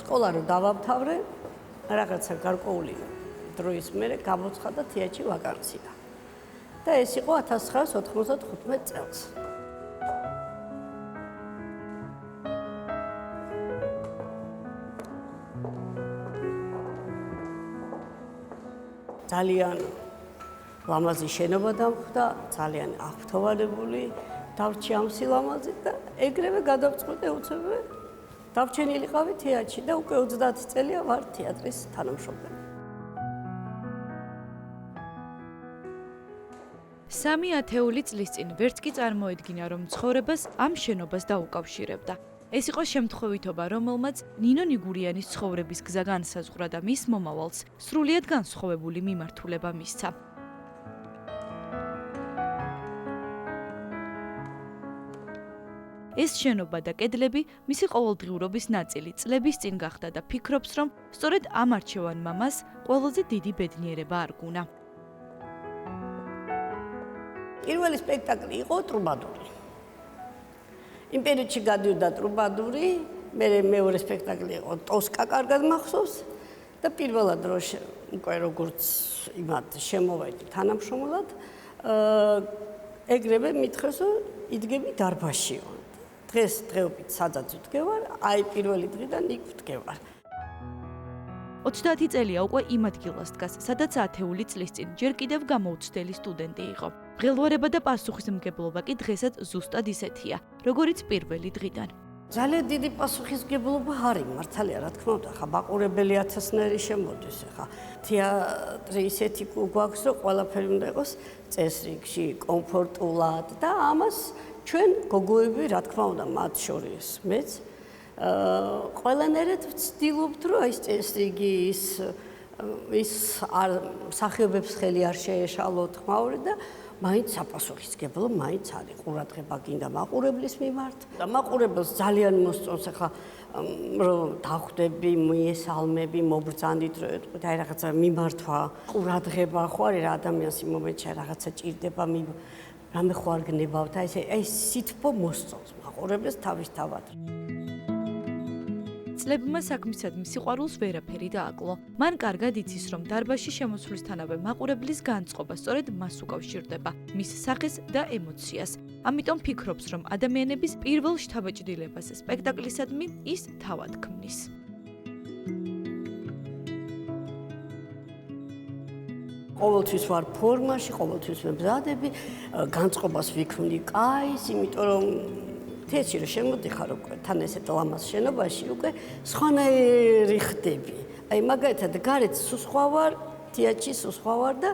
სკოლა რო დავამთავრე, რაღაცა გარკვეული დროის მერე გამოცხადა თეატრში ვაკანსია. და ეს იყო 1995 წელს. ძალიან ლამაზი შენობა დამხვდა, ძალიან აღფრთოვანებული დავრჩი ამ სილამაზით და ეგრევე გადავწყვიტე უცებე დავჩენილიყავი თეატრში და უკვე 30 წელია ვარ თეატრის თანამშრომელი. სამი ათეული წლის წინ ვერც კი წარმოედგინა, რომ ცხოვრებას ამ შენობას დაუკავშირებდა. ეს იყო შემთხვევითობა, რომელმაც ნინო ნიგურიანის ცხოვრების გზა განსაზღვრა და მის მომავალს სრულიად განსხვავებული მიმართულება მისცა. ეს შენობა და კედლები მისი ყოველდღიურობის ნაწილი წლების წინ გახდა და ფიქრობს, რომ სწორედ ამ არჩევანმა მას ყველაზე დიდი ბედნიერება არგუნა. პირველი სპექტაკლი იყო ტრუბადური. იმ პერიოდში გადიოდა ტრუბადური, მეორე სპექტაკლი იყო ტოსკა კარგად მახსოვს და პირველად რო უკვე როგორც იმათ შემოვედი თანამშრომლად, ეგრევე მითხეს, რომ იდგები დარბაზშიო. დღეს დღეობით სადაც ვდგევარ, აი პირველი დღიდან იქ ვდგევარ. 30 წელია უკვე იმ ადგილას დგას, სადაც ათეული წლის წინ ჯერ კიდევ გამოუცდელი სტუდენტი იყო. მღელვარება და პასუხისმგებლობა კი დღესაც ზუსტად ისეთია, როგორიც პირველი დღიდან. ძალიან დიდი პასუხისმგებლობა არის, მართალია, რა თქმა უნდა, ხა მაყურებელი ათასნაირი შემოდის, ხა თეატრი ისეთი გვაქვს, რომ ყველაფერი უნდა იყოს წესრიგში, კომფორტულად და ამას ჩვენ გოგოები, რა თქმა უნდა, მათ შორის მეც ყველანაირად ვცდილობთ, რომ აი წესრიგი ის სახეობებს ხელი არ შეეშალოთ ხმაური და მაინც საპასუხისმგებლო მაინც არის ყურადღება გინდა მაყურებლის მიმართ და მაყურებელს ძალიან მოსწონს ახლა რომ დახვდები, მიესალმები, მობრძანდით რომ ეტყვით აი რაღაცა მიმართვა, ყურადღება ხო არის რა ადამიანს იმ მომენტში რაღაცა ჭირდება რამე ხო არ გნებავთ აი სითბო მოსწონს მაყურებელს თავისთავად. წლებმა საქმისადმი სიყვარულს ვერაფერი დააკლო. მან კარგად იცის, რომ დარბაზში შემოსვლისთანავე მაყურებლის განწყობა სწორედ მას უკავშირდება, მის სახეს და ემოციას. ამიტომ ფიქრობს, რომ ადამიანების პირველ შთაბეჭდილებას სპექტაკლისადმი ის თავად ქმნის. ყოველთვის ვარ ფორმაში, ყოველთვის ვემზადები, განწყობას ვიქმნი კაის, იმიტომ რომ თეატრში რომ შემოდიხარ უკვე თან ესეთ ლამაზ შენობაში უკვე სხვანაირი ხდები. აი მაგალითად გარეთ სხვა ვარ, თეატრში სხვა ვარ და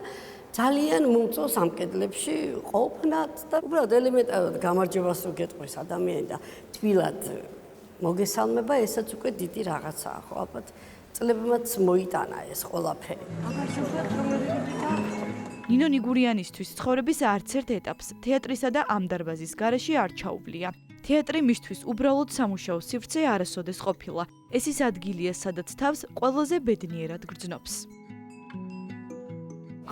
ძალიან მომწონს ამ კედლებში ყოფნად და უბრალოდ ელემენტარულად გამარჯვებას რო გეტყვის ადამიანი და თბილად მოგესალმება, ესაც უკვე დიდი რაღაცაა ხო ალბათ წლებმაც მოიტანა ეს ყველაფერი. ნინო ნიგურიანისთვის ცხოვრების არც ერთ ეტაპს თეატრისა და ამ დარბაზის გარეშე არ ჩაუვლია. თეატრი მისთვის უბრალოდ სამუშაო სივრცე არასოდეს ყოფილა. ეს ის ადგილია, სადაც თავს ყველაზე ბედნიერად გრძნობს.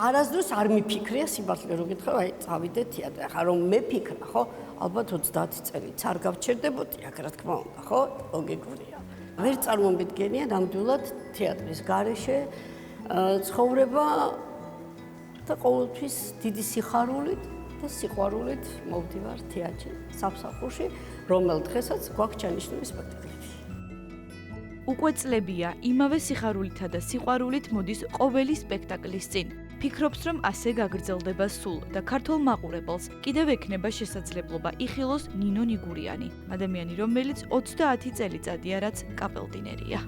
არასდროს არ მიფიქრია სიბართლე რო გითხრა, აი წავიდე თეატრში. ახლა რომ მეფიქრა, ხო, ალბათ 30 წელიც არ გავჩერდებოდი, აქ რა თქმა უნდა, ხო, ლოგიკურია. ვერ წარმომიდგენია ნამდვილად თეატრის გარეშე ცხოვრება და ყოველთვის დიდი სიხარულით და სიყვარულით მოვდივარ თეატრში, სამსახურში, რომელ დღესაც გვაქვს ჩანიშნული სპექტაკლები. უკვე წლებია, იმავე სიხარულითა და სიყვარულით მოდის ყოველი სპექტაკლის წინ. ფიქრობს, რომ ასე გაგრძელდება სულ და ქართულ მაყურებელს კიდევ ექნება შესაძლებლობა იხილოს ნინო ნიგურიანი, ადამიანი, რომელიც 30 წელიწადია რაც კაპელდინერია.